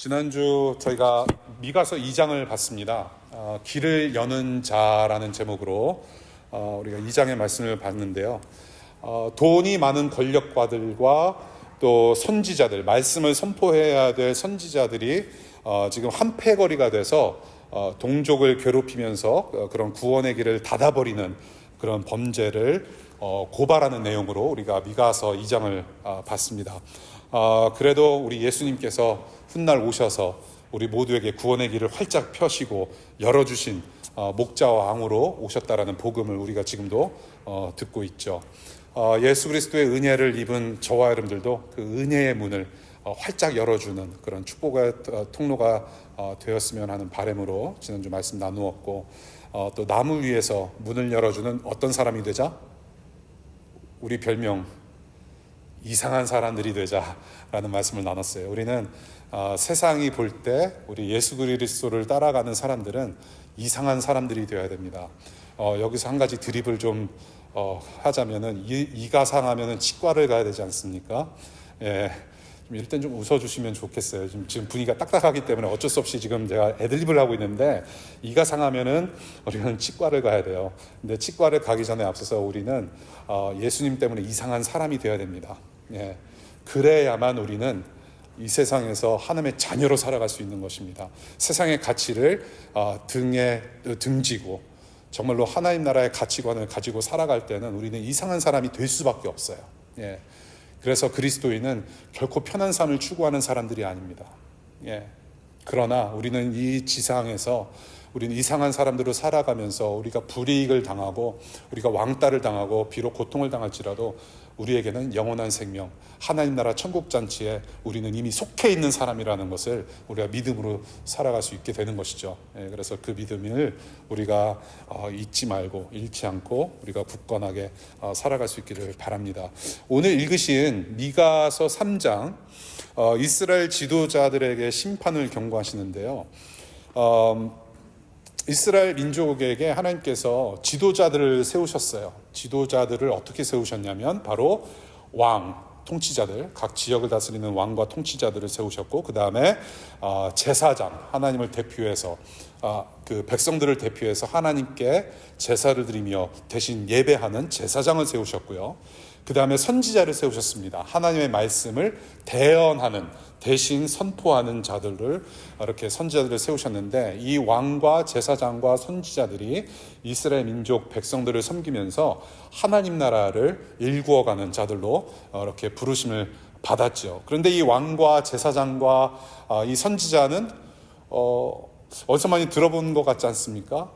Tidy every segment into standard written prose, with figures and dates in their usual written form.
지난주 저희가 미가서 2장을 봤습니다. 길을 여는 자라는 제목으로 우리가 2장의 말씀을 봤는데요. 돈이 많은 권력가들과 또 선지자들, 말씀을 선포해야 될 선지자들이 지금 한패거리가 돼서 동족을 괴롭히면서 그런 구원의 길을 닫아버리는 그런 범죄를 고발하는 내용으로 우리가 미가서 2장을 봤습니다. 그래도 우리 예수님께서 훗날 오셔서 우리 모두에게 구원의 길을 활짝 펴시고 열어주신 목자와 왕으로 오셨다라는 복음을 우리가 지금도 듣고 있죠. 예수 그리스도의 은혜를 입은 저와 여러분들도 그 은혜의 문을 활짝 열어주는 그런 축복의 통로가 되었으면 하는 바람으로 지난주 말씀 나누었고, 또 남을 위해서 문을 열어주는 어떤 사람이 되자? 우리 별명 이상한 사람들이 되자라는 말씀을 나눴어요. 우리는 세상이 볼 때 우리 예수 그리스도를 따라가는 사람들은 이상한 사람들이 되어야 됩니다. 여기서 한 가지 드립을 좀 하자면은 이가 상하면은 치과를 가야 되지 않습니까? 예. 일단 좀 웃어주시면 좋겠어요. 지금 분위기가 딱딱하기 때문에 어쩔 수 없이 지금 제가 애드립을 하고 있는데, 이가 상하면은 우리는 치과를 가야 돼요. 근데 치과를 가기 전에 앞서서 우리는 예수님 때문에 이상한 사람이 되어야 됩니다. 예. 그래야만 우리는 이 세상에서 하나님의 자녀로 살아갈 수 있는 것입니다. 세상의 가치를 등에 등지고 정말로 하나님 나라의 가치관을 가지고 살아갈 때는 우리는 이상한 사람이 될 수밖에 없어요. 예. 그래서 그리스도인은 결코 편한 삶을 추구하는 사람들이 아닙니다. 예. 그러나 우리는 이 지상에서 우리는 이상한 사람들로 살아가면서 우리가 불이익을 당하고 우리가 왕따를 당하고 비록 고통을 당할지라도 우리에게는 영원한 생명, 하나님 나라 천국 잔치에 우리는 이미 속해 있는 사람이라는 것을 우리가 믿음으로 살아갈 수 있게 되는 것이죠. 예, 그래서 그 믿음을 우리가 잊지 말고 잃지 않고 우리가 굳건하게 살아갈 수 있기를 바랍니다. 오늘 읽으신 미가서 3장, 이스라엘 지도자들에게 심판을 경고하시는데요. 이스라엘 민족에게 하나님께서 지도자들을 세우셨어요. 지도자들을 어떻게 세우셨냐면 바로 왕, 통치자들, 각 지역을 다스리는 왕과 통치자들을 세우셨고, 그 다음에 제사장, 하나님을 대표해서 그 백성들을 대표해서 하나님께 제사를 드리며 대신 예배하는 제사장을 세우셨고요. 그 다음에 선지자를 세우셨습니다. 하나님의 말씀을 대언하는, 대신 선포하는 자들을, 이렇게 선지자들을 세우셨는데, 이 왕과 제사장과 선지자들이 이스라엘 민족 백성들을 섬기면서 하나님 나라를 일구어가는 자들로 이렇게 부르심을 받았죠. 그런데 이 왕과 제사장과 이 선지자는 어디서 많이 들어본 것 같지 않습니까?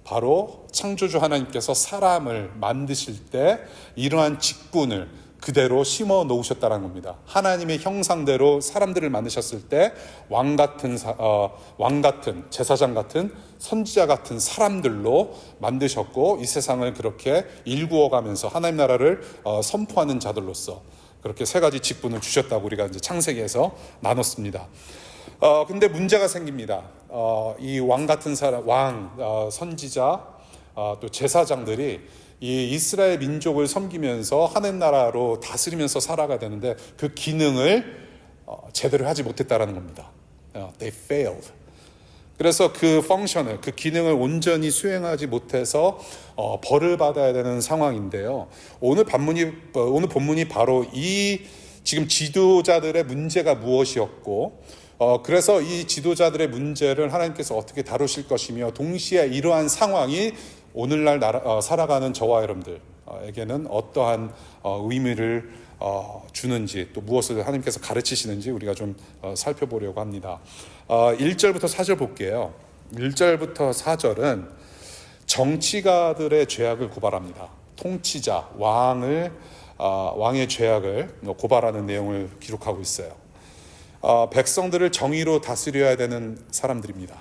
바로 창조주 하나님께서 사람을 만드실 때 이러한 직분을 그대로 심어 놓으셨다는 겁니다. 하나님의 형상대로 사람들을 만드셨을 때 왕 같은 제사장 같은 선지자 같은 사람들로 만드셨고, 이 세상을 그렇게 일구어가면서 하나님 나라를 선포하는 자들로서 그렇게 세 가지 직분을 주셨다고 우리가 이제 창세기에서 나눴습니다. 근데 문제가 생깁니다. 이 왕 같은 사람, 선지자, 또 제사장들이 이 이스라엘 민족을 섬기면서 하나님 나라로 다스리면서 살아가야 되는데 그 기능을 제대로 하지 못했다라는 겁니다. They failed. 그래서 그 펑션을, 그 기능을 온전히 수행하지 못해서 벌을 받아야 되는 상황인데요. 오늘 본문이 바로 이 지금 지도자들의 문제가 무엇이었고, 그래서 이 지도자들의 문제를 하나님께서 어떻게 다루실 것이며, 동시에 이러한 상황이 오늘날 살아가는 저와 여러분들에게는 어떠한 의미를 주는지, 또 무엇을 하나님께서 가르치시는지 우리가 좀 살펴보려고 합니다. 1절부터 4절 볼게요. 1절부터 4절은 정치가들의 죄악을 고발합니다. 통치자, 왕의 죄악을 고발하는 내용을 기록하고 있어요. 백성들을 정의로 다스려야 되는 사람들입니다.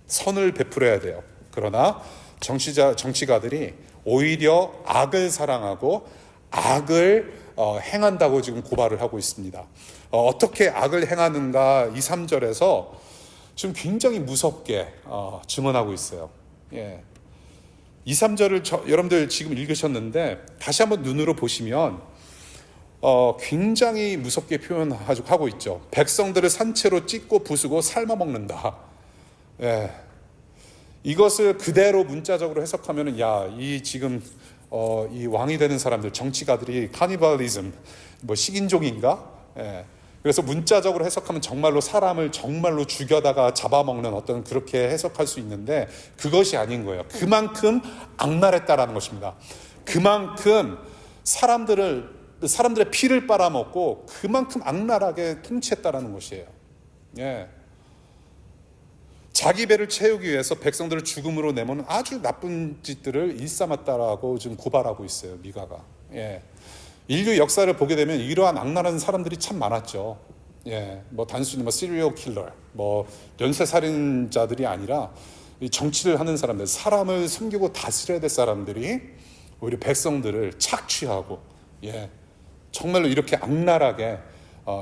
선을 베풀어야 돼요. 그러나 정치가들이 오히려 악을 사랑하고 악을 행한다고 지금 고발을 하고 있습니다. 어떻게 악을 행하는가 2, 3절에서 지금 굉장히 무섭게 증언하고 있어요. 2, 3절을 여러분들 지금 읽으셨는데 다시 한번 눈으로 보시면 굉장히 무섭게 표현하고 있죠. 백성들을 산채로 찢고 부수고 삶아 먹는다. 예. 이것을 그대로 문자적으로 해석하면은 이 지금 이 왕이 되는 사람들, 정치가들이 카니발리즘, 뭐 식인종인가? 예. 그래서 문자적으로 해석하면 정말로 사람을 정말로 죽여다가 잡아먹는 어떤 그렇게 해석할 수 있는데 그것이 아닌 거예요. 그만큼 악랄했다라는 것입니다. 그만큼 사람들의 피를 빨아먹고 그만큼 악랄하게 통치했다라는 것이에요. 예. 자기 배를 채우기 위해서 백성들을 죽음으로 내모는 아주 나쁜 짓들을 일삼았다라고 지금 고발하고 있어요, 미가가. 예. 인류 역사를 보게 되면 이러한 악랄한 사람들이 참 많았죠. 예. 뭐 단순히 시리얼 킬러, 연쇄살인자들이 아니라 이 정치를 하는 사람들, 사람을 섬기고 다스려야 될 사람들이 오히려 백성들을 착취하고, 예. 정말로 이렇게 악랄하게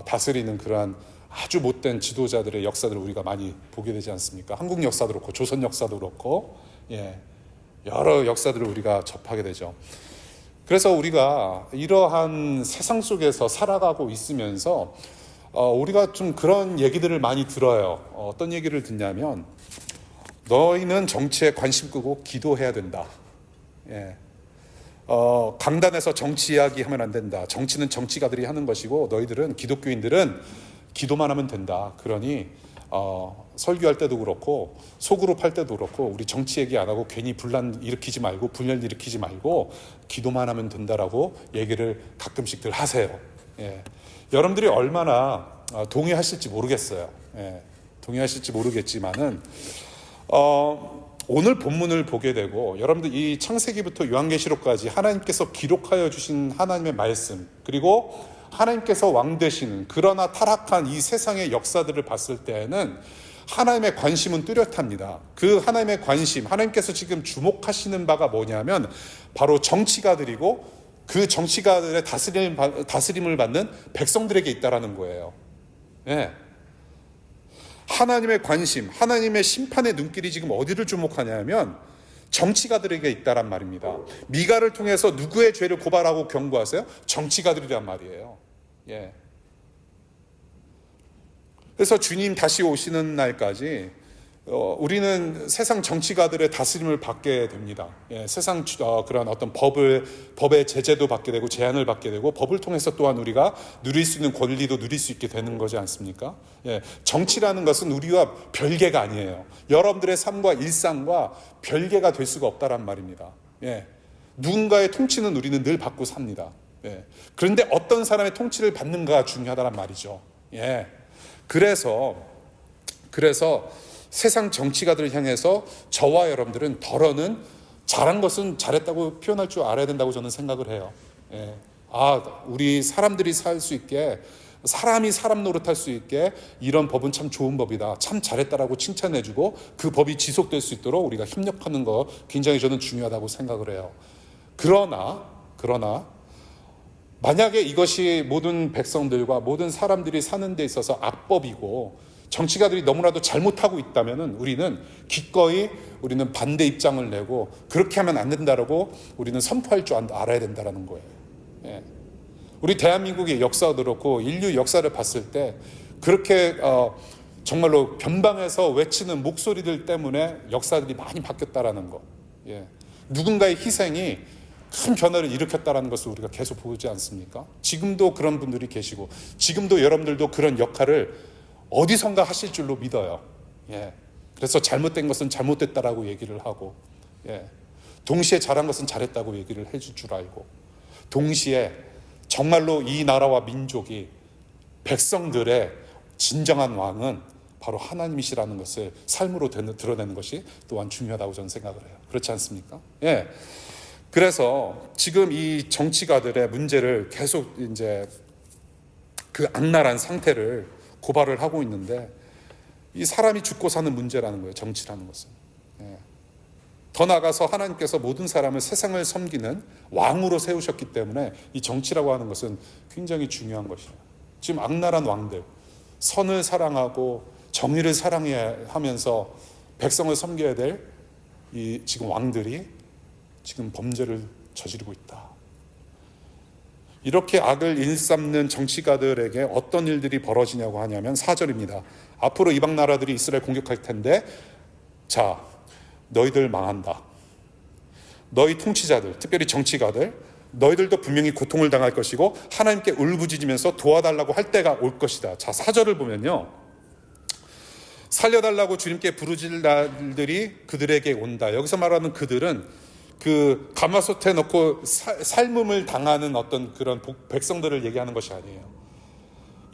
다스리는 그러한 아주 못된 지도자들의 역사들을 우리가 많이 보게 되지 않습니까? 한국 역사도 그렇고 조선 역사도 그렇고, 예, 여러 역사들을 우리가 접하게 되죠. 그래서 우리가 이러한 세상 속에서 살아가고 있으면서 우리가 좀 그런 얘기들을 많이 들어요. 어떤 얘기를 듣냐면 너희는 정치에 관심 끄고 기도해야 된다. 예. 강단에서 정치 이야기하면 안 된다. 정치는 정치가들이 하는 것이고 너희들은 기독교인들은 기도만 하면 된다. 그러니 설교할 때도 그렇고 소그룹 할 때도 그렇고 우리 정치 얘기 안 하고 괜히 분란 일으키지 말고 분열 일으키지 말고 기도만 하면 된다라고 얘기를 가끔씩들 하세요. 예. 여러분들이 얼마나 동의하실지 모르겠어요. 예. 동의하실지 모르겠지만은 오늘 본문을 보게 되고 여러분들 이 창세기부터 요한계시록까지 하나님께서 기록하여 주신 하나님의 말씀, 그리고 하나님께서 왕 되시는 그러나 타락한 이 세상의 역사들을 봤을 때에는 하나님의 관심은 뚜렷합니다. 그 하나님의 관심, 하나님께서 지금 주목하시는 바가 뭐냐면 바로 정치가들이고 그 정치가들의 다스림을 받는 백성들에게 있다라는 거예요. 예. 하나님의 관심, 하나님의 심판의 눈길이 지금 어디를 주목하냐면 정치가들에게 있다란 말입니다. 미가를 통해서 누구의 죄를 고발하고 경고하세요? 정치가들이란 말이에요. 예. 그래서 주님 다시 오시는 날까지 우리는 세상 정치가들의 다스림을 받게 됩니다. 예, 세상 그런 어떤 법의 제재도 받게 되고 제한을 받게 되고 법을 통해서 또한 우리가 누릴 수 있는 권리도 누릴 수 있게 되는 거지 않습니까? 예, 정치라는 것은 우리와 별개가 아니에요. 여러분들의 삶과 일상과 별개가 될 수가 없다란 말입니다. 예, 누군가의 통치는 우리는 늘 받고 삽니다. 예, 그런데 어떤 사람의 통치를 받는가가 중요하다란 말이죠. 예, 그래서 세상 정치가들을 향해서 저와 여러분들은 덜어는 잘한 것은 잘했다고 표현할 줄 알아야 된다고 저는 생각을 해요. 예. 우리 사람들이 살 수 있게, 사람이 사람 노릇할 수 있게 이런 법은 참 좋은 법이다, 참 잘했다라고 칭찬해주고 그 법이 지속될 수 있도록 우리가 협력하는 거 굉장히 저는 중요하다고 생각을 해요. 그러나 만약에 이것이 모든 백성들과 모든 사람들이 사는 데 있어서 악법이고 정치가들이 너무나도 잘못하고 있다면 우리는 기꺼이 우리는 반대 입장을 내고 그렇게 하면 안 된다라고 우리는 선포할 줄 알아야 된다는 거예요. 예. 우리 대한민국의 역사도 그렇고 인류 역사를 봤을 때 그렇게 정말로 변방에서 외치는 목소리들 때문에 역사들이 많이 바뀌었다라는 거. 예. 누군가의 희생이 큰 변화를 일으켰다는 것을 우리가 계속 보지 않습니까? 지금도 그런 분들이 계시고 지금도 여러분들도 그런 역할을 어디선가 하실 줄로 믿어요. 예. 그래서 잘못된 것은 잘못됐다라고 얘기를 하고, 예. 동시에 잘한 것은 잘했다고 얘기를 해줄 줄 알고, 동시에 정말로 이 나라와 민족이 백성들의 진정한 왕은 바로 하나님이시라는 것을 삶으로 드러내는 것이 또한 중요하다고 저는 생각을 해요. 그렇지 않습니까? 예. 그래서 지금 이 정치가들의 문제를 계속 이제 그 악랄한 상태를 고발을 하고 있는데 이 사람이 죽고 사는 문제라는 거예요. 정치라는 것은. 예. 더 나아가서 하나님께서 모든 사람을 세상을 섬기는 왕으로 세우셨기 때문에 이 정치라고 하는 것은 굉장히 중요한 것이에요. 지금 악랄한 왕들, 선을 사랑하고 정의를 사랑해야 하면서 백성을 섬겨야 될 이 지금 왕들이 지금 범죄를 저지르고 있다. 이렇게 악을 일삼는 정치가들에게 어떤 일들이 벌어지냐고 하냐면 4절입니다. 앞으로 이방 나라들이 이스라엘 공격할 텐데 자, 너희들 망한다. 너희 통치자들, 특별히 정치가들, 너희들도 분명히 고통을 당할 것이고 하나님께 울부짖으면서 도와달라고 할 때가 올 것이다. 자, 4절을 보면요, 살려달라고 주님께 부르짖을 날들이 그들에게 온다. 여기서 말하는 그들은 그 가마솥에 넣고 삶음을 당하는 어떤 그런 백성들을 얘기하는 것이 아니에요.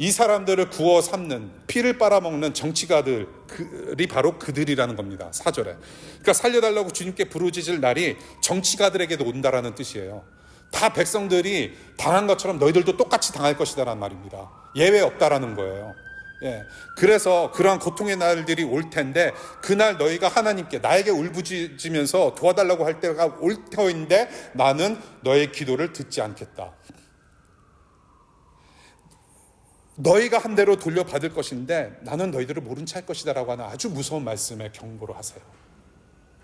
이 사람들을 구워 삼는, 피를 빨아먹는 정치가들이 바로 그들이라는 겁니다. 4절에. 그러니까 살려달라고 주님께 부르짖을 날이 정치가들에게도 온다라는 뜻이에요. 다 백성들이 당한 것처럼 너희들도 똑같이 당할 것이다라는 말입니다. 예외 없다라는 거예요. 예. 그래서 그러한 고통의 날들이 올 텐데 그날 너희가 하나님께 나에게 울부짖으면서 도와달라고 할 때가 올 터인데 나는 너의 기도를 듣지 않겠다. 너희가 한 대로 돌려받을 것인데 나는 너희들을 모른 채 할 것이다 라고 하는 아주 무서운 말씀에 경고를 하세요.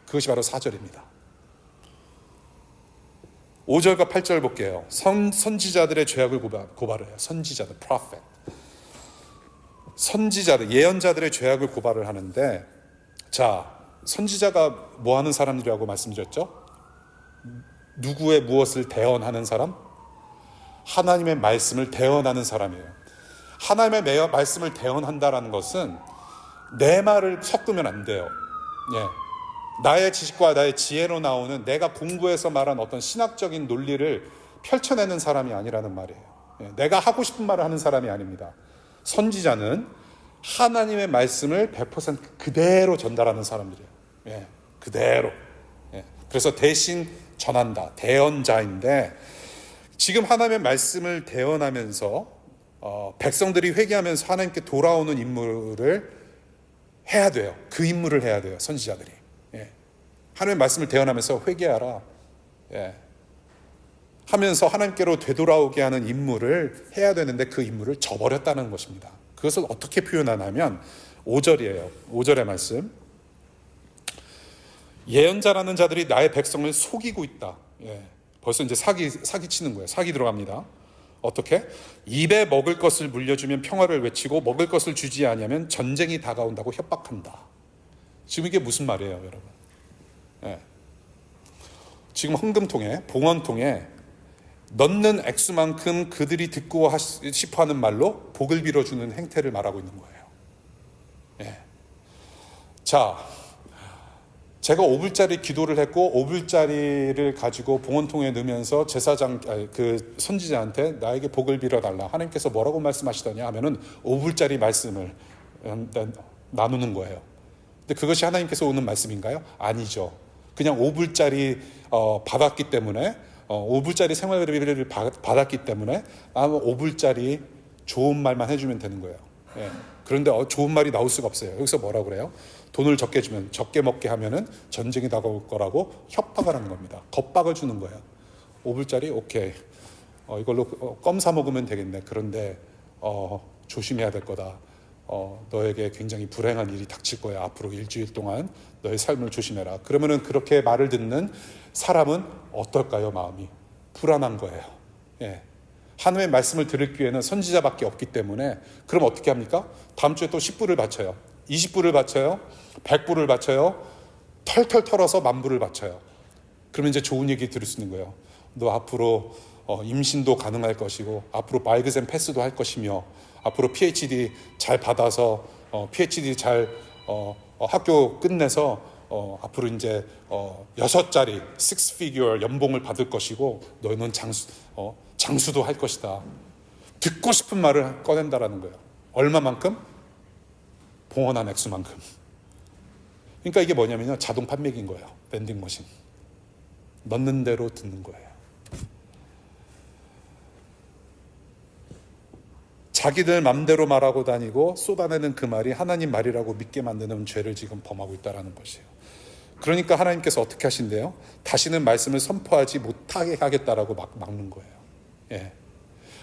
그것이 바로 4절입니다. 5절과 8절 볼게요. 선지자들의 죄악을 고발을 해요. 선지자들, prophet. 선지자들, 예언자들의 죄악을 고발을 하는데, 자, 선지자가 뭐 하는 사람들이라고 말씀드렸죠? 누구의 무엇을 대언하는 사람? 하나님의 말씀을 대언하는 사람이에요. 하나님의 말씀을 대언한다라는 것은 내 말을 섞으면 안 돼요. 예. 나의 지식과 나의 지혜로 나오는 내가 공부해서 말한 어떤 신학적인 논리를 펼쳐내는 사람이 아니라는 말이에요. 예. 내가 하고 싶은 말을 하는 사람이 아닙니다. 선지자는 하나님의 말씀을 100% 그대로 전달하는 사람들이에요. 예. 그대로. 예. 그래서 대신 전한다. 대언자인데 지금 하나님의 말씀을 대언하면서 백성들이 회개하면서 하나님께 돌아오는 임무를 해야 돼요. 그 임무를 해야 돼요. 선지자들이. 예. 하나님의 말씀을 대언하면서 회개하라. 예. 하면서 하나님께로 되돌아오게 하는 임무를 해야 되는데 그 임무를 저버렸다는 것입니다. 그것을 어떻게 표현하냐면 5절이에요. 5절의 말씀. 예언자라는 자들이 나의 백성을 속이고 있다. 예. 벌써 이제 사기치는 거예요. 사기 들어갑니다. 어떻게? 입에 먹을 것을 물려주면 평화를 외치고 먹을 것을 주지 아니하면 전쟁이 다가온다고 협박한다. 지금 이게 무슨 말이에요, 여러분? 예. 지금 헌금통에, 봉헌통에 넣는 액수만큼 그들이 듣고 싶어하는 말로 복을 빌어주는 행태를 말하고 있는 거예요. 예. 자, 제가 5불짜리 기도를 했고 5불짜리를 가지고 봉헌통에 넣으면서 제사장, 그 선지자한테 나에게 복을 빌어달라. 하나님께서 뭐라고 말씀하시더냐 하면은 5불짜리 말씀을 나누는 거예요. 근데 그것이 하나님께서 오는 말씀인가요? 아니죠. 그냥 5불짜리 받았기 때문에 5불짜리 생활비를 받았기 때문에 5불짜리 좋은 말만 해주면 되는 거예요. 예. 그런데 좋은 말이 나올 수가 없어요. 여기서 뭐라고 그래요? 돈을 적게 주면, 적게 먹게 하면은 전쟁이 다가올 거라고 협박을 하는 겁니다. 겁박을 주는 거예요. 5불짜리 오케이. 이걸로 껌 사 먹으면 되겠네. 그런데 조심해야 될 거다. 너에게 굉장히 불행한 일이 닥칠 거야. 앞으로 일주일 동안 너의 삶을 조심해라. 그러면은 그렇게 말을 듣는 사람은 어떨까요? 마음이 불안한 거예요. 예. 하나님의 말씀을 들을 기회는 선지자밖에 없기 때문에 그럼 어떻게 합니까? 다음 주에 또 10불을 바쳐요. 20불을 바쳐요. 100불을 바쳐요. 털털 털어서 10,000불을 바쳐요. 그러면 이제 좋은 얘기 들을 수 있는 거예요. 너 앞으로 임신도 가능할 것이고 앞으로 말그센 패스도 할 것이며 앞으로 PhD 잘 받아서 PhD 잘 학교 끝내서 앞으로 이제 6자리 6피규어 연봉을 받을 것이고 너는 장수도 할 것이다. 듣고 싶은 말을 꺼낸다라는 거예요. 얼마만큼? 봉헌한 액수만큼. 그러니까 이게 뭐냐면요, 자동 판매기인 거예요. vending 머신. 넣는 대로 듣는 거예요. 자기들 맘대로 말하고 다니고 쏟아내는 그 말이 하나님 말이라고 믿게 만드는 죄를 지금 범하고 있다는 것이에요. 그러니까 하나님께서 어떻게 하신대요? 다시는 말씀을 선포하지 못하게 하겠다라고 막는 거예요. 예.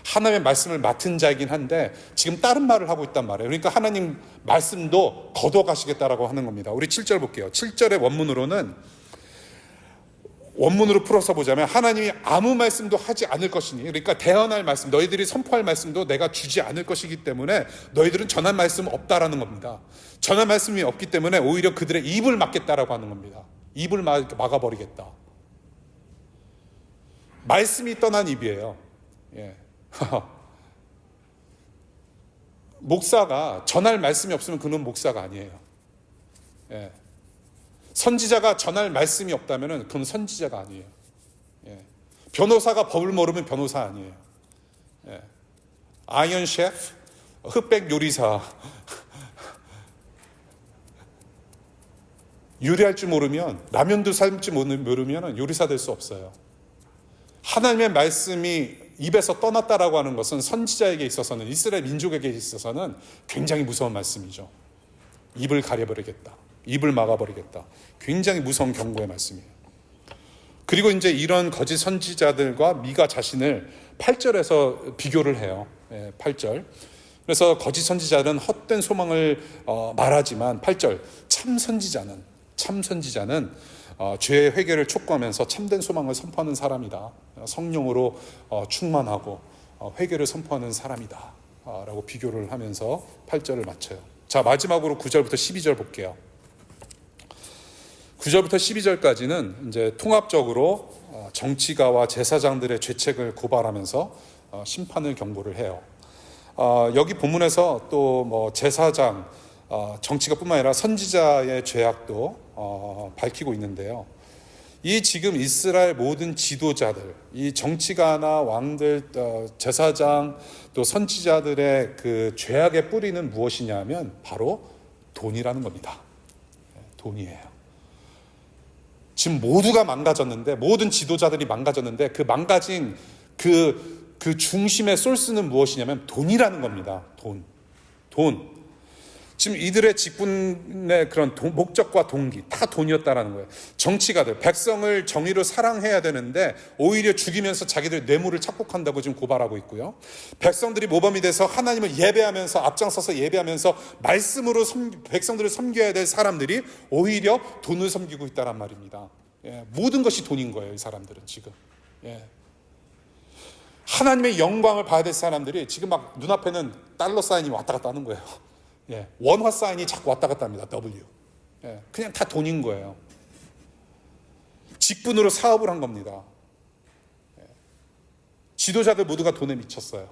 하나님의 말씀을 맡은 자이긴 한데 지금 다른 말을 하고 있단 말이에요. 그러니까 하나님 말씀도 거둬가시겠다라고 하는 겁니다. 우리 7절 볼게요. 7절의 원문으로는 원문으로 풀어서 보자면 하나님이 아무 말씀도 하지 않을 것이니, 그러니까 대언할 말씀, 너희들이 선포할 말씀도 내가 주지 않을 것이기 때문에 너희들은 전할 말씀 없다라는 겁니다. 전할 말씀이 없기 때문에 오히려 그들의 입을 막겠다라고 하는 겁니다. 입을 막아버리겠다. 말씀이 떠난 입이에요. 예. 목사가 전할 말씀이 없으면 그는 목사가 아니에요. 예. 선지자가 전할 말씀이 없다면 그건 선지자가 아니에요. 예. 변호사가 법을 모르면 변호사 아니에요. 예. 아이언 셰프, 흑백 요리사, 요리할 줄 모르면, 라면도 삶 줄 모르면 요리사 될 수 없어요. 하나님의 말씀이 입에서 떠났다라고 하는 것은 선지자에게 있어서는, 이스라엘 민족에게 있어서는 굉장히 무서운 말씀이죠. 입을 가려버리겠다. 입을 막아버리겠다. 굉장히 무서운 경고의 말씀이에요. 그리고 이제 이런 거짓 선지자들과 미가 자신을 8절에서 비교를 해요. 8절. 그래서 거짓 선지자는 헛된 소망을 말하지만 8절, 참 선지자는 죄의 회개를 촉구하면서 참된 소망을 선포하는 사람이다. 성령으로 충만하고 회개를 선포하는 사람이다. 라고 비교를 하면서 8절을 마쳐요. 자, 마지막으로 9절부터 12절 볼게요. 9절부터 12절까지는 이제 통합적으로 정치가와 제사장들의 죄책을 고발하면서 심판을 경고를 해요. 여기 본문에서 또 뭐 제사장, 정치가뿐만 아니라 선지자의 죄악도 밝히고 있는데요. 이 지금 이스라엘 모든 지도자들, 이 정치가나 왕들, 제사장, 또 선지자들의 그 죄악의 뿌리는 무엇이냐면 바로 돈이라는 겁니다. 돈이에요. 지금 모두가 망가졌는데, 모든 지도자들이 망가졌는데 그 망가진 그 중심의 소스는 무엇이냐면 돈이라는 겁니다. 돈. 지금 이들의 직분의 그런 목적과 동기 다 돈이었다라는 거예요. 정치가들, 백성을 정의로 사랑해야 되는데 오히려 죽이면서 자기들 뇌물을 착복한다고 지금 고발하고 있고요. 백성들이 모범이 돼서 하나님을 예배하면서, 앞장서서 예배하면서 말씀으로 백성들을 섬겨야 될 사람들이 오히려 돈을 섬기고 있다란 말입니다. 예, 모든 것이 돈인 거예요, 이 사람들은 지금. 예. 하나님의 영광을 봐야 될 사람들이 지금 막 눈앞에는 달러 사인이 왔다 갔다 하는 거예요. 예, 원화 사인이 자꾸 왔다 갔다 합니다. W. 예, 그냥 다 돈인 거예요. 직분으로 사업을 한 겁니다. 예, 지도자들 모두가 돈에 미쳤어요.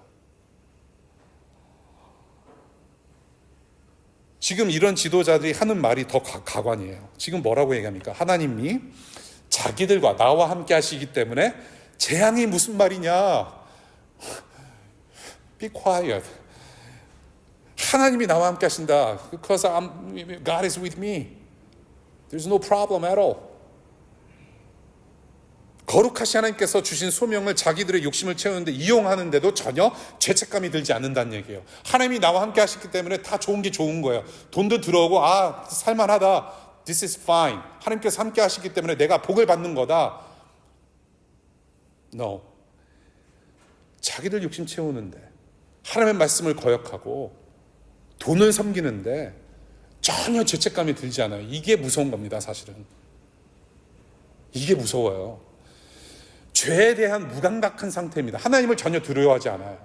지금 이런 지도자들이 하는 말이 더 가관이에요. 지금 뭐라고 얘기합니까? 하나님이 자기들과 나와 함께 하시기 때문에 재앙이 무슨 말이냐? Be quiet. 하나님이 나와 함께 하신다. Because God is with me. There's no problem at all. 거룩하신 하나님께서 주신 소명을 자기들의 욕심을 채우는데 이용하는데도 전혀 죄책감이 들지 않는다는 얘기예요. 하나님이 나와 함께 하시기 때문에 다 좋은 게 좋은 거예요. 돈도 들어오고 살만하다. This is fine. 하나님께서 함께 하시기 때문에 내가 복을 받는 거다. No. 자기들 욕심 채우는데, 하나님의 말씀을 거역하고 돈을 섬기는데 전혀 죄책감이 들지 않아요. 이게 무서운 겁니다, 사실은. 이게 무서워요. 죄에 대한 무감각한 상태입니다. 하나님을 전혀 두려워하지 않아요.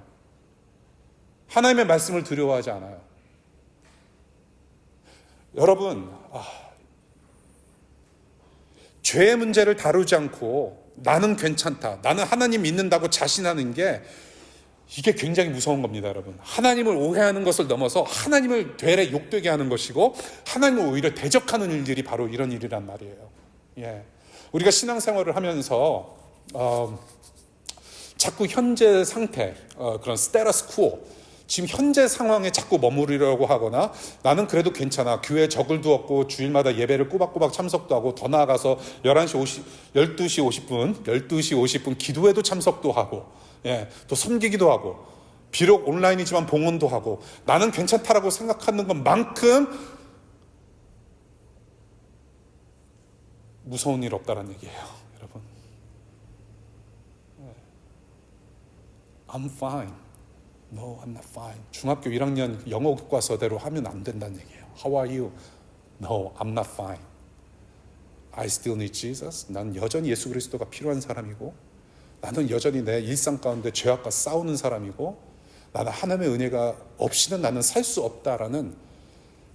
하나님의 말씀을 두려워하지 않아요. 여러분, 죄의 문제를 다루지 않고 나는 괜찮다, 나는 하나님 믿는다고 자신하는 게, 이게 굉장히 무서운 겁니다, 여러분. 하나님을 오해하는 것을 넘어서 하나님을 되레 욕되게 하는 것이고, 하나님을 오히려 대적하는 일들이 바로 이런 일이란 말이에요. 예. 우리가 신앙생활을 하면서 자꾸 현재 상태, 그런 스테러스 쿠어, 지금 현재 상황에 자꾸 머무르려고 하거나, 나는 그래도 괜찮아, 교회에 적을 두었고 주일마다 예배를 꼬박꼬박 참석도 하고, 더 나아가서 12시 50분 기도회도 참석도 하고, 예, 또 섬기기도 하고, 비록 온라인이지만 봉헌도 하고, 나는 괜찮다라고 생각하는 것만큼 무서운 일 없다는 얘기예요, 여러분. I'm fine. No, I'm not fine. 중학교 1학년 영어 교과서대로 하면 안 된다는 얘기예요. How are you? No, I'm not fine. I still need Jesus. 난 여전히 예수 그리스도가 필요한 사람이고, 나는 여전히 내 일상 가운데 죄악과 싸우는 사람이고, 나는 하나님의 은혜가 없이는 나는 살 수 없다라는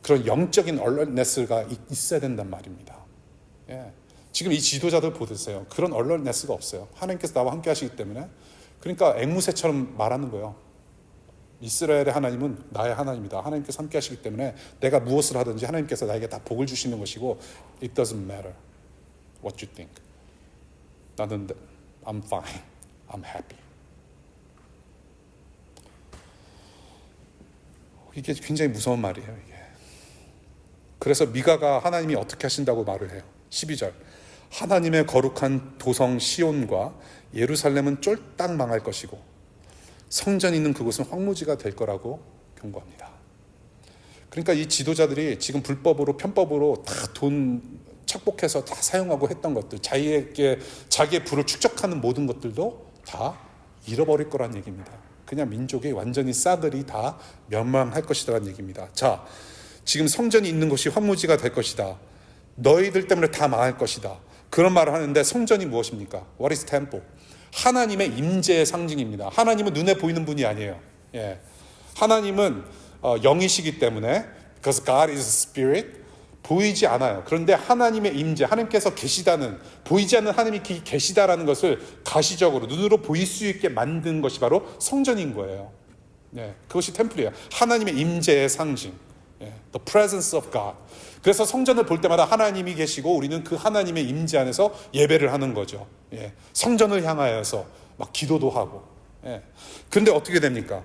그런 영적인 얼럿네스가 있어야 된단 말입니다. 예. 지금 이 지도자들 보세요. 그런 얼럿네스가 없어요. 하나님께서 나와 함께 하시기 때문에. 그러니까 앵무새처럼 말하는 거예요. 이스라엘의 하나님은 나의 하나님이다. 하나님께서 함께 하시기 때문에 내가 무엇을 하든지 하나님께서 나에게 다 복을 주시는 것이고, It doesn't matter what you think. 나는 I'm fine. I'm happy. 이게 굉장히 무서운 말이에요. 이게. 그래서 미가가 하나님이 어떻게 하신다고 말을 해요. 12절. 하나님의 거룩한 도성 시온과 예루살렘은 쫄딱 망할 것이고 성전이 있는 그곳은 황무지가 될 거라고 경고합니다. 그러니까 이 지도자들이 지금 불법으로 편법으로 다 돈 착복해서 다 사용하고 했던 것들, 자기의 부를 축적하는 모든 것들도 다 잃어버릴 거란 얘기입니다. 그냥 민족이 완전히 싸그리 다 멸망할 것이라는 얘기입니다. 자, 지금 성전이 있는 곳이 황무지가 될 것이다. 너희들 때문에 다 망할 것이다. 그런 말을 하는데 성전이 무엇입니까? What is temple? 하나님의 임재의 상징입니다. 하나님은 눈에 보이는 분이 아니에요. 예. 하나님은 영이시기 때문에 because God is spirit 보이지 않아요. 그런데 하나님의 임재, 하나님께서 계시다는, 보이지 않는 하나님이 계시다라는 것을 가시적으로 눈으로 보일 수 있게 만든 것이 바로 성전인 거예요. 예. 그것이 템플이에요. 하나님의 임재의 상징. 예. The presence of God. 그래서 성전을 볼 때마다 하나님이 계시고 우리는 그 하나님의 임재 안에서 예배를 하는 거죠. 예. 성전을 향하여서 막 기도도 하고. 예. 그런데 어떻게 됩니까?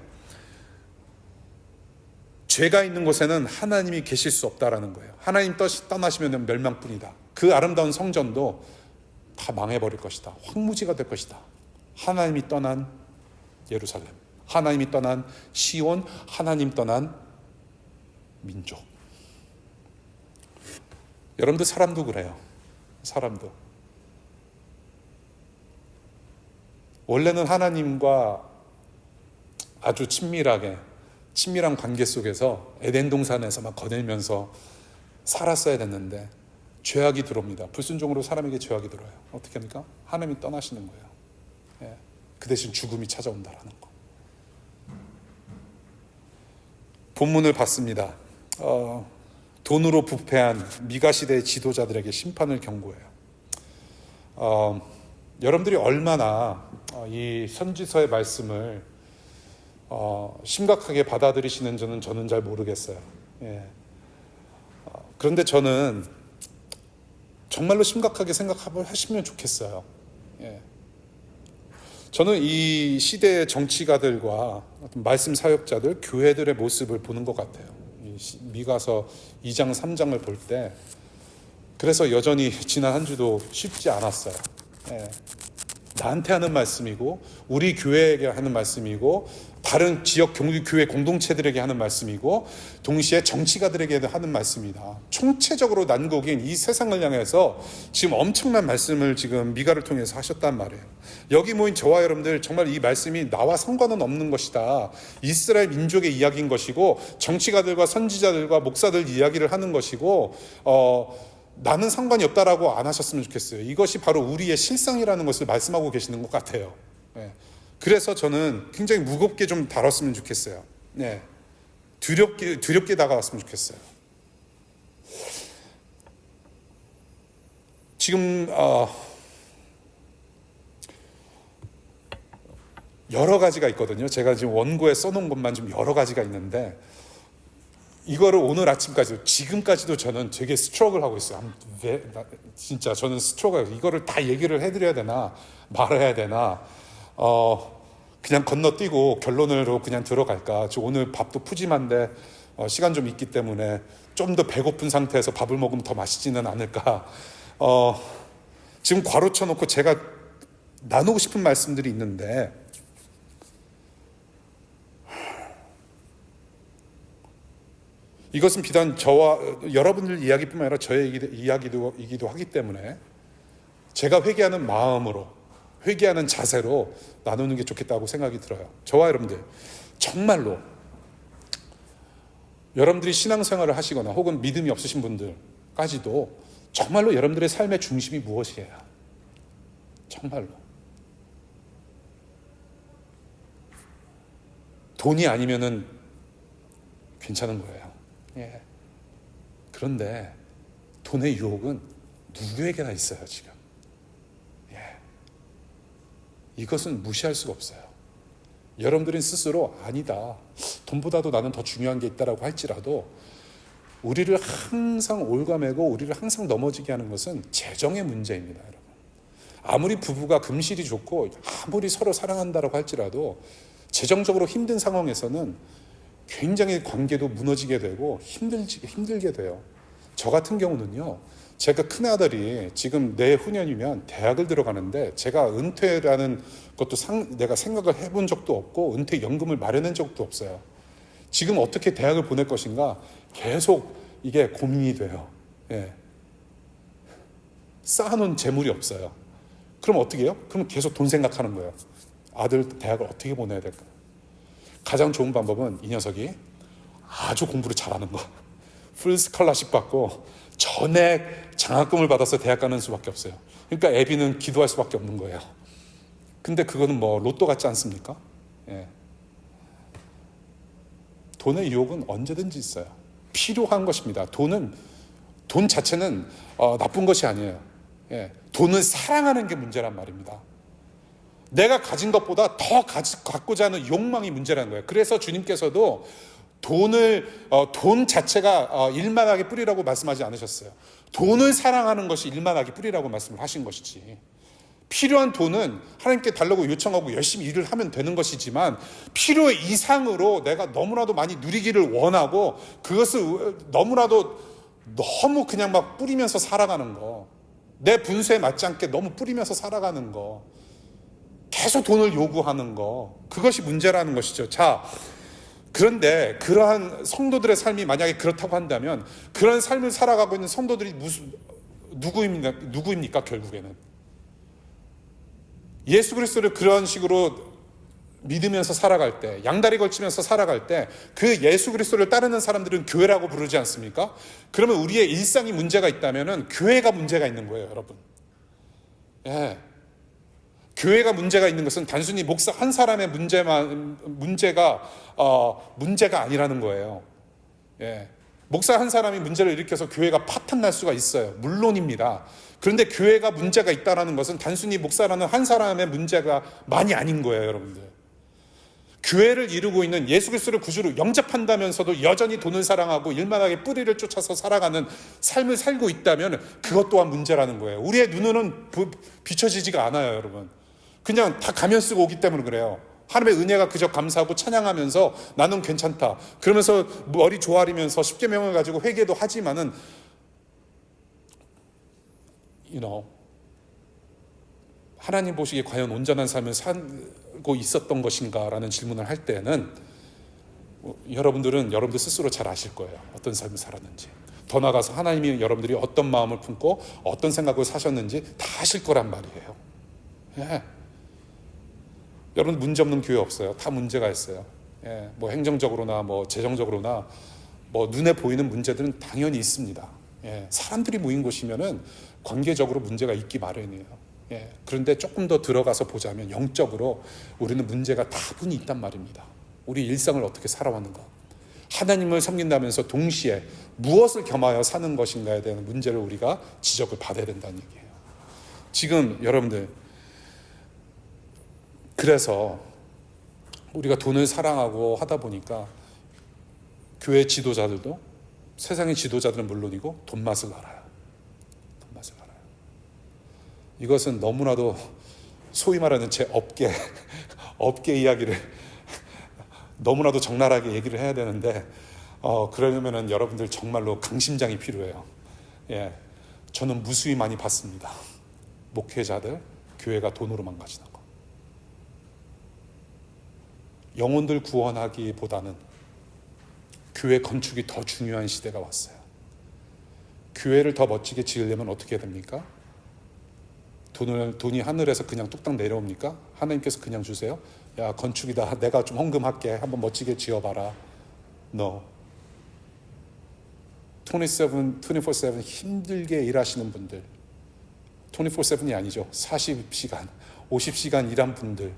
죄가 있는 곳에는 하나님이 계실 수 없다라는 거예요. 하나님 떠나시면 멸망뿐이다. 그 아름다운 성전도 다 망해버릴 것이다. 황무지가 될 것이다. 하나님이 떠난 예루살렘, 하나님이 떠난 시온, 하나님 떠난 민족. 여러분들 사람도 그래요. 사람도. 원래는 하나님과 아주 친밀한 관계 속에서 에덴 동산에서 막 거닐면서 살았어야 됐는데 죄악이 들어옵니다. 불순종으로 사람에게 죄악이 들어요. 어떻게 합니까? 하나님이 떠나시는 거예요. 예. 그 대신 죽음이 찾아온다라는 거. 본문을 봤습니다. 돈으로 부패한 미가 시대의 지도자들에게 심판을 경고해요. 여러분들이 얼마나 이 선지서의 말씀을 심각하게 받아들이시는지는 저는 잘 모르겠어요. 예. 그런데 저는 정말로 심각하게 생각하시면 좋겠어요. 예. 저는 이 시대의 정치가들과 말씀 사역자들, 교회들의 모습을 보는 것 같아요. 미가서 2장, 3장을 볼 때. 그래서 여전히 지난 한 주도 쉽지 않았어요. 예. 나한테 하는 말씀이고 우리 교회에게 하는 말씀이고 다른 지역 교회 공동체들에게 하는 말씀이고 동시에 정치가들에게 하는 말씀이다. 총체적으로 난국인 이 세상을 향해서 지금 엄청난 말씀을 지금 미가를 통해서 하셨단 말이에요. 여기 모인 저와 여러분들 정말 이 말씀이 나와 상관은 없는 것이다. 이스라엘 민족의 이야기인 것이고 정치가들과 선지자들과 목사들 이야기를 하는 것이고 나는 상관이 없다라고 안 하셨으면 좋겠어요. 이것이 바로 우리의 실상이라는 것을 말씀하고 계시는 것 같아요. 네. 그래서 저는 굉장히 무겁게 좀 다뤘으면 좋겠어요. 네. 두렵게 다가왔으면 좋겠어요. 지금 여러 가지가 있거든요. 제가 지금 원고에 써놓은 것만 좀 여러 가지가 있는데 이거를 오늘 아침까지 지금까지도 저는 되게 스트러글 하고 있어요. 진짜 저는 스트러글. 이거를 다 얘기를 해드려야 되나 말해야 되나 그냥 건너뛰고 결론으로 그냥 들어갈까. 저 오늘 밥도 푸짐한데 시간 좀 있기 때문에 좀 더 배고픈 상태에서 밥을 먹으면 더 맛있지는 않을까. 지금 괄호쳐 놓고 제가 나누고 싶은 말씀들이 있는데 이것은 비단 저와 여러분들 이야기뿐만 아니라 저의 이야기이기도 하기 때문에 제가 회개하는 마음으로, 회개하는 자세로 나누는 게 좋겠다고 생각이 들어요. 저와 여러분들 정말로 여러분들이 신앙생활을 하시거나 혹은 믿음이 없으신 분들까지도 정말로 여러분들의 삶의 중심이 무엇이에요? 정말로. 돈이 아니면은 괜찮은 거예요. 예. 그런데 돈의 유혹은 누구에게나 있어요, 지금. 예. 이것은 무시할 수가 없어요. 여러분들은 스스로 아니다, 돈보다도 나는 더 중요한 게 있다라고 할지라도 우리를 항상 올가매고 우리를 항상 넘어지게 하는 것은 재정의 문제입니다, 여러분. 아무리 부부가 금실이 좋고 아무리 서로 사랑한다라고 할지라도 재정적으로 힘든 상황에서는 굉장히 관계도 무너지게 되고 힘들게 돼요. 저 같은 경우는요, 제가 큰아들이 지금 내후년이면 대학을 들어가는데 제가 은퇴라는 것도 내가 생각을 해본 적도 없고 은퇴연금을 마련한 적도 없어요. 지금 어떻게 대학을 보낼 것인가 계속 이게 고민이 돼요. 예. 쌓아놓은 재물이 없어요. 그럼 어떻게 해요? 그럼 계속 돈 생각하는 거예요. 아들 대학을 어떻게 보내야 될까? 가장 좋은 방법은 이 녀석이 아주 공부를 잘하는 거. 풀 스칼라십 받고 전액 장학금을 받아서 대학 가는 수밖에 없어요. 그러니까 애비는 기도할 수밖에 없는 거예요. 근데 그거는 뭐 로또 같지 않습니까? 예. 돈의 유혹은 언제든지 있어요. 필요한 것입니다. 돈 자체는 나쁜 것이 아니에요. 예. 돈을 사랑하는 게 문제란 말입니다. 내가 가진 것보다 더 갖고자 하는 욕망이 문제라는 거예요. 그래서 주님께서도 돈 자체가 일만하게 뿌리라고 말씀하지 않으셨어요. 돈을 사랑하는 것이 일만하게 뿌리라고 말씀을 하신 것이지. 필요한 돈은 하나님께 달라고 요청하고 열심히 일을 하면 되는 것이지만 필요 이상으로 내가 너무나도 많이 누리기를 원하고 그것을 너무나도 너무 그냥 막 뿌리면서 살아가는 거, 내 분수에 맞지 않게 너무 뿌리면서 살아가는 거, 계속 돈을 요구하는 거, 그것이 문제라는 것이죠. 자, 그런데 그러한 성도들의 삶이 만약에 그렇다고 한다면 그런 삶을 살아가고 있는 성도들이 누구입니까? 결국에는 예수 그리스도를 그런 식으로 믿으면서 살아갈 때, 양다리 걸치면서 살아갈 때 그 예수 그리스도를 따르는 사람들은 교회라고 부르지 않습니까? 그러면 우리의 일상이 문제가 있다면 교회가 문제가 있는 거예요, 여러분. 예. 교회가 문제가 있는 것은 단순히 목사 한 사람의 문제가 아니라는 거예요. 예. 목사 한 사람이 문제를 일으켜서 교회가 파탄 날 수가 있어요. 물론입니다. 그런데 교회가 문제가 있다는 것은 단순히 목사라는 한 사람의 문제가 많이 아닌 거예요, 여러분들. 교회를 이루고 있는 예수 그리스도를 구주로 영접한다면서도 여전히 돈을 사랑하고 일만하게 뿌리를 쫓아서 살아가는 삶을 살고 있다면 그것 또한 문제라는 거예요. 우리의 눈으로는 비춰지지가 않아요, 여러분. 그냥 다 가면 쓰고 오기 때문에 그래요. 하나님의 은혜가 그저 감사하고 찬양하면서 나는 괜찮다, 그러면서 머리 조아리면서 십계명을 가지고 회개도 하지만은 하나님 보시기에 과연 온전한 삶을 살고 있었던 것인가라는 질문을 할 때는 여러분들 스스로 잘 아실 거예요. 어떤 삶을 살았는지. 더 나아가서 하나님이 여러분들이 어떤 마음을 품고 어떤 생각을 사셨는지 다 아실 거란 말이에요. 예. 여러분 문제 없는 교회 없어요. 다 문제가 있어요. 예. 뭐 행정적으로나 뭐 재정적으로나 뭐 눈에 보이는 문제들은 당연히 있습니다. 예. 사람들이 모인 곳이면은 관계적으로 문제가 있기 마련이에요. 예. 그런데 조금 더 들어가서 보자면 영적으로 우리는 문제가 다분히 있단 말입니다. 우리 일상을 어떻게 살아왔는가, 하나님을 섬긴다면서 동시에 무엇을 겸하여 사는 것인가에 대한 문제를 우리가 지적을 받아야 된다는 얘기예요. 지금 여러분들, 그래서 우리가 돈을 사랑하고 하다 보니까 교회 지도자들도, 세상의 지도자들은 물론이고 돈 맛을 알아요. 돈 맛을 알아요. 이것은 너무나도 소위 말하는 제 업계 이야기를 너무나도 적나라하게 얘기를 해야 되는데 그러려면은 여러분들 정말로 강심장이 필요해요. 예, 저는 무수히 많이 봤습니다. 목회자들, 교회가 돈으로 망가지는 거. 영혼들 구원하기보다는 교회 건축이 더 중요한 시대가 왔어요. 교회를 더 멋지게 지으려면 어떻게 해야 됩니까? 돈이 하늘에서 그냥 뚝딱 내려옵니까? 하나님께서 그냥 주세요? 야, 건축이다, 내가 좀 헌금할게, 한번 멋지게 지어봐라. No. 24/7 힘들게 일하시는 분들, 24/7이 아니죠. 40시간, 50시간 일한 분들,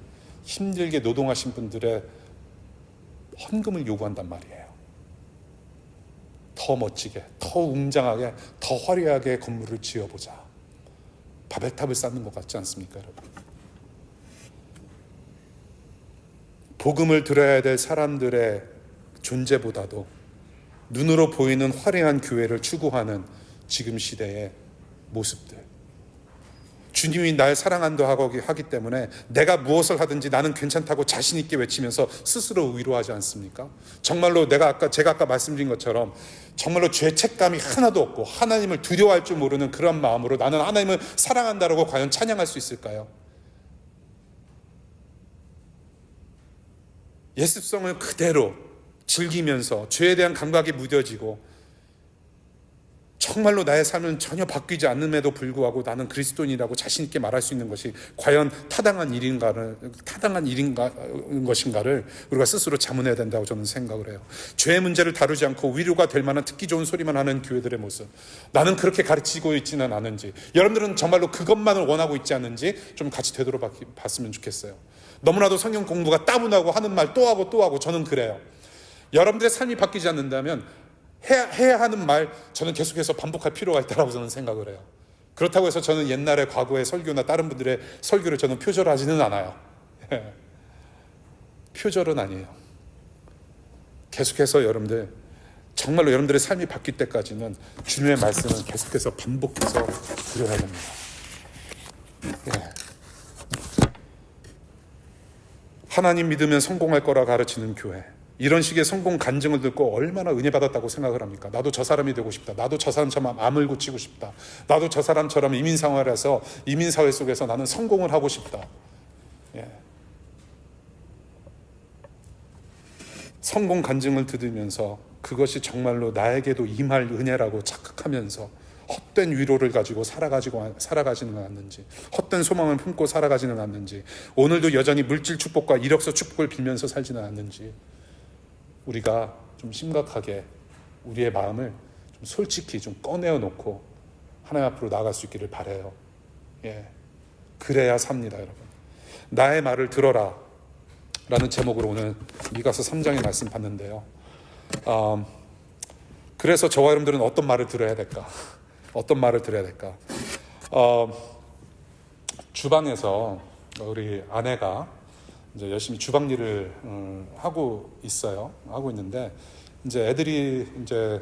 힘들게 노동하신 분들의 헌금을 요구한단 말이에요. 더 멋지게, 더 웅장하게, 더 화려하게 건물을 지어보자. 바벨탑을 쌓는 것 같지 않습니까, 여러분? 복음을 들어야 될 사람들의 존재보다도 눈으로 보이는 화려한 교회를 추구하는 지금 시대의 모습들. 주님이 날 사랑한다 하기 때문에 내가 무엇을 하든지 나는 괜찮다고 자신 있게 외치면서 스스로 위로하지 않습니까? 정말로 제가 아까 말씀드린 것처럼 정말로 죄책감이 하나도 없고 하나님을 두려워할 줄 모르는 그런 마음으로 나는 하나님을 사랑한다라고 과연 찬양할 수 있을까요? 예습성을 그대로 즐기면서 죄에 대한 감각이 무뎌지고 정말로 나의 삶은 전혀 바뀌지 않음에도 불구하고 나는 그리스도인이라고 자신 있게 말할 수 있는 것이 과연 타당한 것인가를 우리가 스스로 자문해야 된다고 저는 생각을 해요. 죄의 문제를 다루지 않고 위로가 될 만한 듣기 좋은 소리만 하는 교회들의 모습, 나는 그렇게 가르치고 있지는 않은지, 여러분들은 정말로 그것만을 원하고 있지 않은지 좀 같이 되돌아봤으면 좋겠어요. 너무나도 성경 공부가 따분하고 하는 말 또 하고 또 하고 저는 그래요. 여러분들의 삶이 바뀌지 않는다면 해야 하는 말 저는 계속해서 반복할 필요가 있다고 저는 생각을 해요. 그렇다고 해서 저는 옛날의 과거의 설교나 다른 분들의 설교를 저는 표절하지는 않아요. 표절은 아니에요. 계속해서 여러분들 정말로 여러분들의 삶이 바뀔 때까지는 주님의 말씀은 계속해서 반복해서 드려야 됩니다. 하나님 믿으면 성공할 거라 가르치는 교회, 이런 식의 성공 간증을 듣고 얼마나 은혜 받았다고 생각을 합니까? 나도 저 사람이 되고 싶다. 나도 저 사람처럼 암을 고치고 싶다. 나도 저 사람처럼 이민생활에서 이민사회 속에서 나는 성공을 하고 싶다. 성공 간증을 들으면서 그것이 정말로 나에게도 임할 은혜라고 착각하면서 헛된 위로를 가지고 살아가지는 않는지, 헛된 소망을 품고 살아가지는 않는지, 오늘도 여전히 물질 축복과 이력서 축복을 빌면서 살지는 않는지, 우리가 좀 심각하게 우리의 마음을 좀 솔직히 좀 꺼내어 놓고 하나님 앞으로 나아갈 수 있기를 바라요. 그래야 삽니다, 여러분. 나의 말을 들어라 라는 제목으로 오늘 미가서 3장의 말씀 봤는데요. 그래서 저와 여러분들은 어떤 말을 들어야 될까? 어떤 말을 들어야 될까? 주방에서 우리 아내가 이제 열심히 주방 일을 하고 있는데 이제 애들이 이제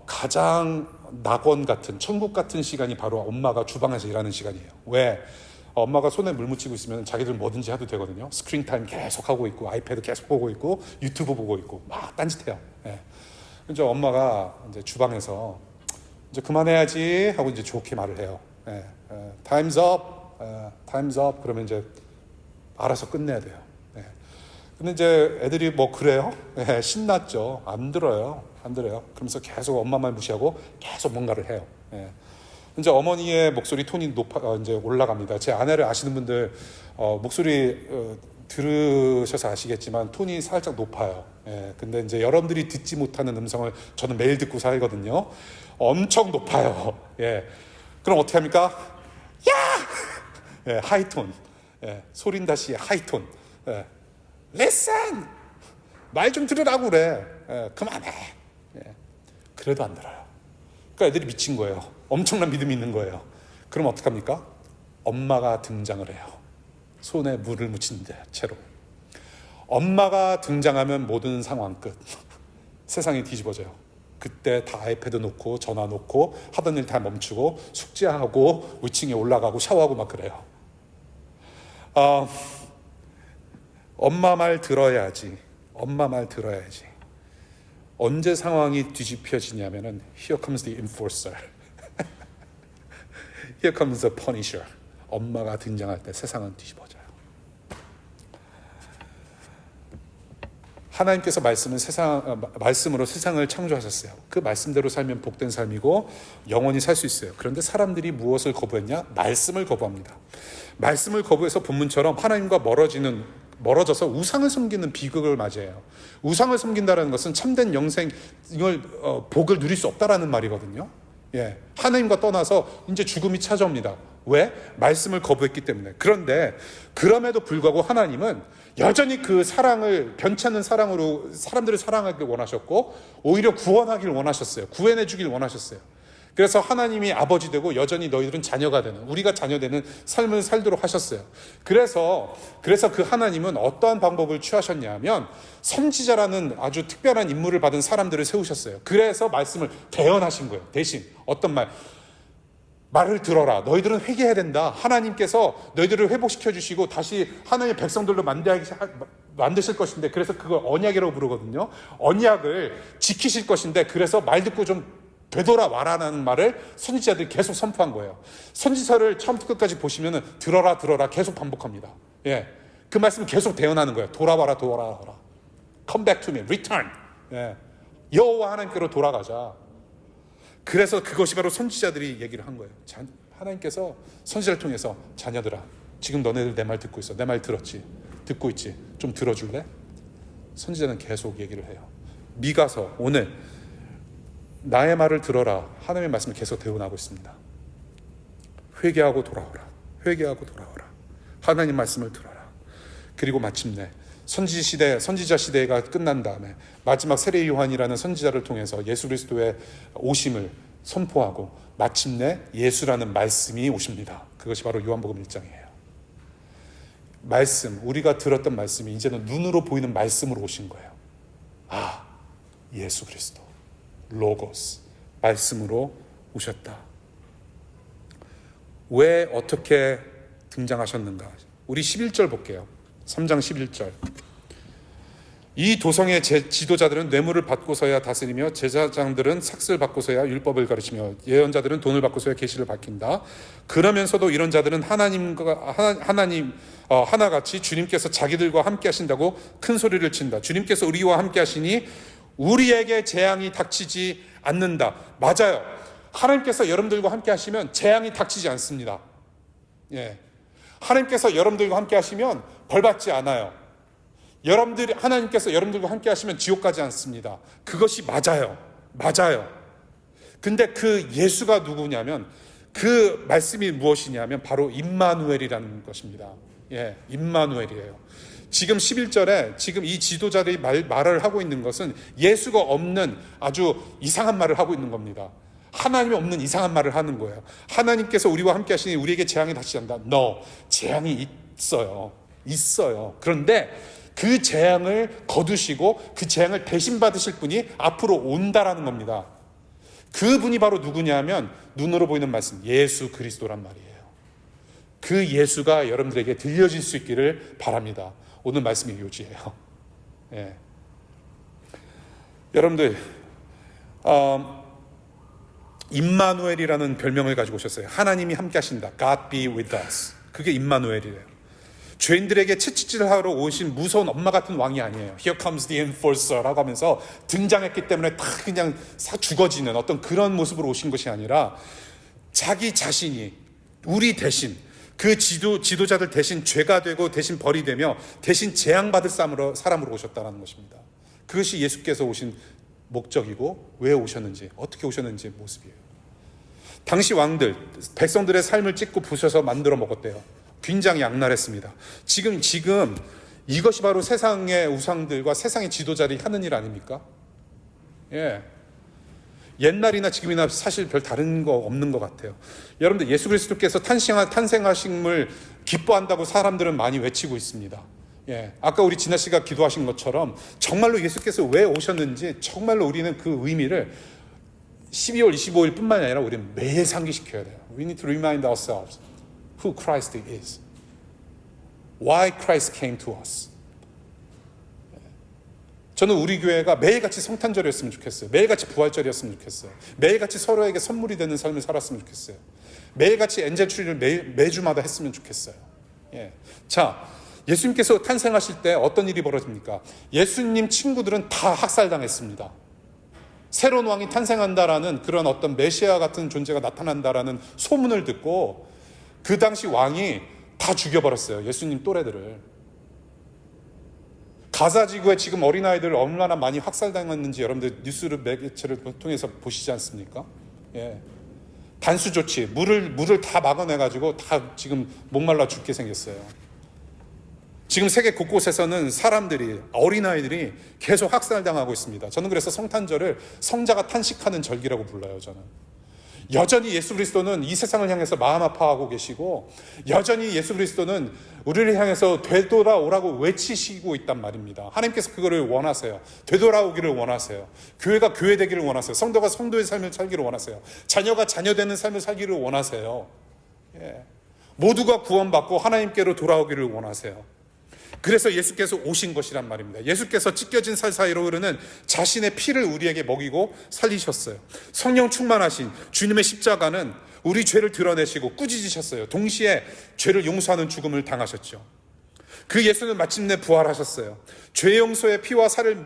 가장 낙원 같은 천국 같은 시간이 바로 엄마가 주방에서 일하는 시간이에요. 왜? 엄마가 손에 물 묻히고 있으면 자기들 뭐든지 해도 되거든요. 스크린 타임 계속 하고 있고 아이패드 계속 보고 있고 유튜브 보고 있고 막 딴짓해요. 이제 엄마가 이제 주방에서 이제 그만해야지 하고 이제 좋게 말을 해요. Time's up, time's up. 그러면 이제 알아서 끝내야 돼요. 근데 이제 애들이 뭐 그래요? 신났죠. 안 들어요. 그러면서 계속 엄마 말 무시하고 계속 뭔가를 해요. 이제 어머니의 목소리 톤이 이제 올라갑니다. 제 아내를 아시는 분들 목소리 들으셔서 아시겠지만 톤이 살짝 높아요. 근데 이제 여러분들이 듣지 못하는 음성을 저는 매일 듣고 살거든요. 엄청 높아요. 그럼 어떻게 합니까? 야! 하이톤. 소린 다시 하이톤. Listen! 말 좀 들으라고 그래. 그만해. 그래도 안 들어요. 그러니까 애들이 미친 거예요. 엄청난 믿음이 있는 거예요. 그럼 어떡합니까? 엄마가 등장을 해요. 손에 물을 묻힌 채로. 엄마가 등장하면 모든 상황 끝. 세상이 뒤집어져요. 그때 다 아이패드 놓고 전화 놓고 하던 일 다 멈추고 숙제하고 위층에 올라가고 샤워하고 막 그래요. 엄마 말 들어야지. 언제 상황이 뒤집혀지냐면은 Here comes the enforcer. Here comes the punisher. 엄마가 등장할 때 세상은 뒤집어져요. 하나님께서 말씀으로 세상을 창조하셨어요. 그 말씀대로 살면 복된 삶이고 영원히 살 수 있어요. 그런데 사람들이 무엇을 거부했냐? 말씀을 거부합니다. 말씀을 거부해서 본문처럼 하나님과 멀어지는 멀어져서 우상을 섬기는 비극을 맞이해요. 우상을 섬긴다는 것은 참된 영생을 복을 누릴 수 없다라는 말이거든요. 예, 하나님과 떠나서 이제 죽음이 찾아옵니다. 왜? 말씀을 거부했기 때문에. 그런데 그럼에도 불구하고 하나님은 여전히 그 사랑을 변치 않는 사랑으로 사람들을 사랑하길 원하셨고 오히려 구원하길 원하셨어요. 구원해 주길 원하셨어요. 그래서 하나님이 아버지 되고 여전히 너희들은 자녀가 되는, 우리가 자녀 되는 삶을 살도록 하셨어요. 그래서 그 하나님은 어떠한 방법을 취하셨냐면 선지자라는 아주 특별한 임무를 받은 사람들을 세우셨어요. 그래서 말씀을 대언하신 거예요. 대신 어떤 말을 들어라. 너희들은 회개해야 된다. 하나님께서 너희들을 회복시켜 주시고 다시 하나님의 백성들로 만드실 것인데, 그래서 그걸 언약이라고 부르거든요. 언약을 지키실 것인데, 그래서 말 듣고 좀 되돌아와라는 말을 선지자들이 계속 선포한 거예요. 선지서를 처음부터 끝까지 보시면은 들어라 계속 반복합니다. 예, 그 말씀을 계속 대언하는 거예요. 돌아와라. Come back to me, return. 예, 여호와 하나님께로 돌아가자. 그래서 그것이 바로 선지자들이 얘기를 한 거예요. 하나님께서 선지자를 통해서 자녀들아, 지금 너네들 내 말 듣고 있어. 내 말 들었지? 듣고 있지? 좀 들어줄래? 선지자는 계속 얘기를 해요. 미가서 오늘 나의 말을 들어라. 하나님의 말씀을 계속 대언하고 있습니다. 회개하고 돌아오라. 하나님 말씀을 들어라. 그리고 마침내 선지자 시대가 끝난 다음에 마지막 세례 요한이라는 선지자를 통해서 예수 그리스도의 오심을 선포하고 마침내 예수라는 말씀이 오십니다. 그것이 바로 요한복음 1장이에요. 말씀, 우리가 들었던 말씀이 이제는 눈으로 보이는 말씀으로 오신 거예요. 아, 예수 그리스도 로고스, 말씀으로 오셨다. 왜 어떻게 등장하셨는가? 우리 11절 볼게요. 3장 11절. 이 도성의 지도자들은 뇌물을 받고서야 다스리며 제사장들은 삭슬 받고서야 율법을 가르치며 예언자들은 돈을 받고서야 계시를 밝힌다. 그러면서도 이런 자들은 하나같이 주님께서 자기들과 함께 하신다고 큰 소리를 친다. 주님께서 우리와 함께 하시니 우리에게 재앙이 닥치지 않는다. 맞아요. 하나님께서 여러분들과 함께 하시면 재앙이 닥치지 않습니다. 예. 하나님께서 여러분들과 함께 하시면 벌받지 않아요. 하나님께서 여러분들과 함께 하시면 지옥 가지 않습니다. 그것이 맞아요. 근데 그 예수가 누구냐면, 그 말씀이 무엇이냐면 바로 임마누엘이라는 것입니다. 예, 임마누엘이에요. 지금 11절에 지금 이 지도자들이 말을 하고 있는 것은 예수가 없는 아주 이상한 말을 하고 있는 겁니다. 하나님이 없는 이상한 말을 하는 거예요. 하나님께서 우리와 함께 하시니 우리에게 재앙이 닥치지 않는다. No, 재앙이 있어요. 그런데 그 재앙을 거두시고 그 재앙을 대신 받으실 분이 앞으로 온다라는 겁니다. 그분이 바로 누구냐면 눈으로 보이는 말씀, 예수 그리스도란 말이에요. 그 예수가 여러분들에게 들려질 수 있기를 바랍니다. 오늘 말씀이 요지예요. 예. 여러분들 임마누엘이라는 별명을 가지고 오셨어요. 하나님이 함께 하신다. God be with us. 그게 임마누엘이래요. 죄인들에게 채찍질하러 오신 무서운 엄마 같은 왕이 아니에요. Here comes the enforcer라고 하면서 등장했기 때문에 다 그냥 죽어지는 어떤 그런 모습으로 오신 것이 아니라 자기 자신이 우리 대신 그 지도자들 대신 죄가 되고 대신 벌이 되며 대신 재앙받을 사람으로 오셨다는 것입니다. 그것이 예수께서 오신 목적이고 왜 오셨는지, 어떻게 오셨는지 모습이에요. 당시 왕들, 백성들의 삶을 찢고 부셔서 만들어 먹었대요. 굉장히 악랄했습니다. 지금 이것이 바로 세상의 우상들과 세상의 지도자들이 하는 일 아닙니까? 예. 옛날이나 지금이나 사실 별 다른 거 없는 것 같아요. 여러분들 예수 그리스도께서 탄생하심을 기뻐한다고 사람들은 많이 외치고 있습니다. 예, 아까 우리 진아 씨가 기도하신 것처럼 정말로 예수께서 왜 오셨는지 정말로 우리는 그 의미를 12월 25일 뿐만이 아니라 우리는 매일 상기시켜야 돼요. We need to remind ourselves who Christ is. Why Christ came to us. 저는 우리 교회가 매일같이 성탄절이었으면 좋겠어요. 매일같이 부활절이었으면 좋겠어요. 매일같이 서로에게 선물이 되는 삶을 살았으면 좋겠어요. 매일같이 엔젤 추리를 매주마다 했으면 좋겠어요. 예. 자, 예수님께서 탄생하실 때 어떤 일이 벌어집니까? 예수님 친구들은 다 학살당했습니다. 새로운 왕이 탄생한다라는 그런 어떤 메시아 같은 존재가 나타난다라는 소문을 듣고 그 당시 왕이 다 죽여버렸어요. 예수님 또래들을. 가자 지구에 지금 어린아이들 얼마나 많이 학살당했는지 여러분들 뉴스를 매개체를 통해서 보시지 않습니까? 예. 단수 조치, 물을 다 막아내가지고 다 지금 목말라 죽게 생겼어요. 지금 세계 곳곳에서는 사람들이, 어린아이들이 계속 학살당하고 있습니다. 저는 그래서 성탄절을 성자가 탄식하는 절기라고 불러요. 저는 여전히 예수 그리스도는 이 세상을 향해서 마음 아파하고 계시고, 여전히 예수 그리스도는 우리를 향해서 되돌아오라고 외치시고 있단 말입니다. 하나님께서 그거를 원하세요. 되돌아오기를 원하세요. 교회가 교회 되기를 원하세요. 성도가 성도의 삶을 살기를 원하세요. 자녀가 자녀 되는 삶을 살기를 원하세요. 예. 모두가 구원받고 하나님께로 돌아오기를 원하세요. 그래서 예수께서 오신 것이란 말입니다. 예수께서 찢겨진 살 사이로 흐르는 자신의 피를 우리에게 먹이고 살리셨어요. 성령 충만하신 주님의 십자가는 우리 죄를 드러내시고 꾸짖으셨어요. 동시에 죄를 용서하는 죽음을 당하셨죠. 그 예수는 마침내 부활하셨어요. 죄 용서의 피와 살을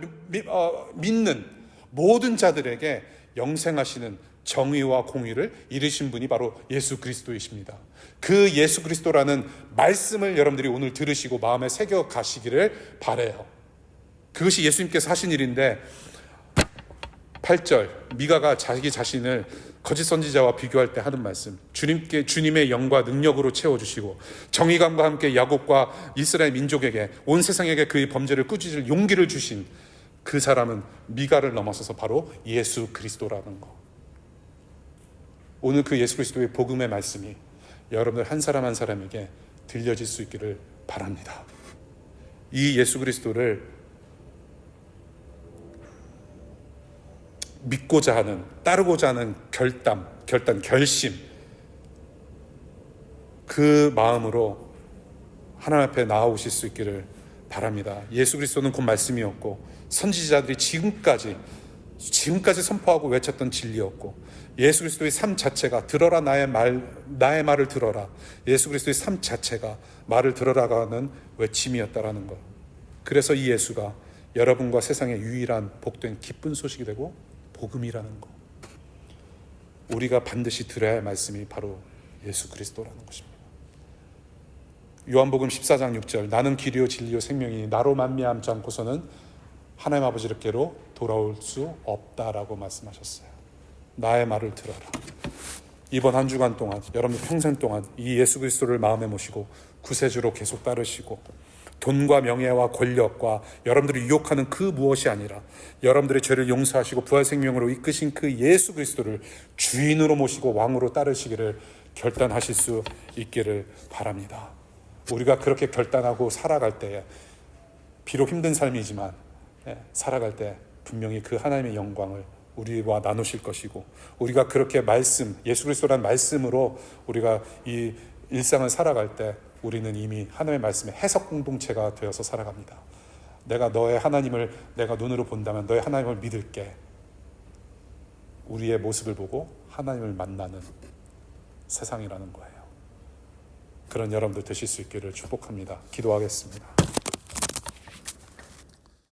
믿는 모든 자들에게 영생하시는 정의와 공의를 이루신 분이 바로 예수 그리스도이십니다. 그 예수 그리스도라는 말씀을 여러분들이 오늘 들으시고 마음에 새겨 가시기를 바라요. 그것이 예수님께서 하신 일인데, 8절 미가가 자기 자신을 거짓 선지자와 비교할 때 하는 말씀, 주님의 영과 능력으로 채워주시고 정의감과 함께 야곱과 이스라엘 민족에게, 온 세상에게 그의 범죄를 꾸짖을 용기를 주신 그 사람은 미가를 넘어서서 바로 예수 그리스도라는 거. 오늘 그 예수 그리스도의 복음의 말씀이 여러분들 한 사람 한 사람에게 들려질 수 있기를 바랍니다. 이 예수 그리스도를 믿고자 하는, 따르고자 하는 결심, 그 마음으로 하나님 앞에 나아오실 수 있기를 바랍니다. 예수 그리스도는 곧 말씀이었고, 선지자들이 지금까지 선포하고 외쳤던 진리였고, 예수 그리스도의 삶 자체가 들어라 나의 말을 들어라, 예수 그리스도의 삶 자체가 말을 들어라가 하는 외침이었다라는 것. 그래서 이 예수가 여러분과 세상의 유일한 복된 기쁜 소식이 되고 복음이라는 것. 우리가 반드시 들어야 할 말씀이 바로 예수 그리스도라는 것입니다. 요한복음 14장 6절, 나는 길이요 진리요 생명이니 나로 말미암지 않고서는 하나님 아버지께로 돌아올 수 없다라고 말씀하셨어요. 나의 말을 들어라. 이번 한 주간 동안, 여러분 평생 동안 이 예수 그리스도를 마음에 모시고 구세주로 계속 따르시고, 돈과 명예와 권력과 여러분들이 유혹하는 그 무엇이 아니라 여러분들의 죄를 용서하시고 부활 생명으로 이끄신 그 예수 그리스도를 주인으로 모시고 왕으로 따르시기를 결단하실 수 있기를 바랍니다. 우리가 그렇게 결단하고 살아갈 때에, 비록 힘든 삶이지만 살아갈 때 분명히 그 하나님의 영광을 우리와 나누실 것이고, 우리가 그렇게 예수 그리스도라는 말씀으로 우리가 이 일상을 살아갈 때 우리는 이미 하나님의 말씀의 해석 공동체가 되어서 살아갑니다. 내가 너의 하나님을 내가 눈으로 본다면 너의 하나님을 믿을게. 우리의 모습을 보고 하나님을 만나는 세상이라는 거예요. 그런 여러분들 되실 수 있기를 축복합니다. 기도하겠습니다.